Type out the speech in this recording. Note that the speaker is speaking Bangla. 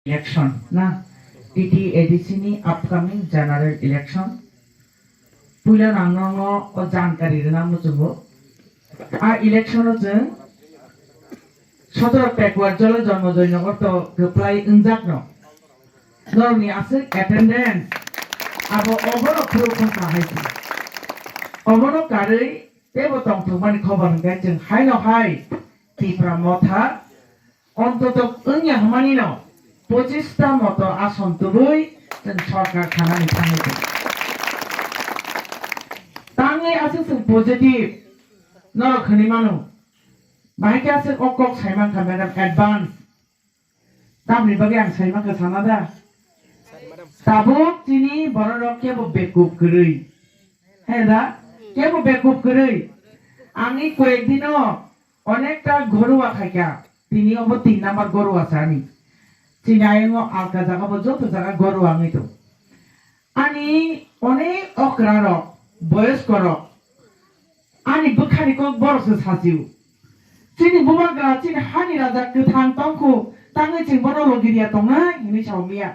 election na TTADC ni upcoming general election puila nangno o jankari rena mujugo a election o jeng 17 backward jole janmo joinogor to goplai unjakno norni ase attendance abo obono khurukon sahaisi obono karei tebo tongthokmani khobar hingkhe jeng haino hai tipra motha অন্তত উনিয়া হামানি ন 25টা মতো আসন তুই সরকার খানানি থাঙ্গে তাঙ্গে আছে পজিটিভ নরখনি মানু বাহিকে আছে অকক সাইমান খা ম্যাডাম অ্যাডভান্স তামনি বাগে আং সাইমান খা সানাদা তাবো তিনি বড় রকে বেকুব করেই হ্যাঁ দা কেবো বেকুব করেই আমি কয়েকদিনও অনেকটা ঘরোয়া খাইকা তিনি অব 3 নাম্বার গরু আছে আনি চিনাইও আলকা জায়গা যত জায়গা গরু আমি তো আনি অনেক অক্রার বয়স্কর আনি বখানি কক বরসে সাজিও চিনি বুবাগা চিনি হানি রাজা গোথাং তংখু তাঙ্গে চিং বড় লগিরিয়া দंना ইনি সাউমিয়া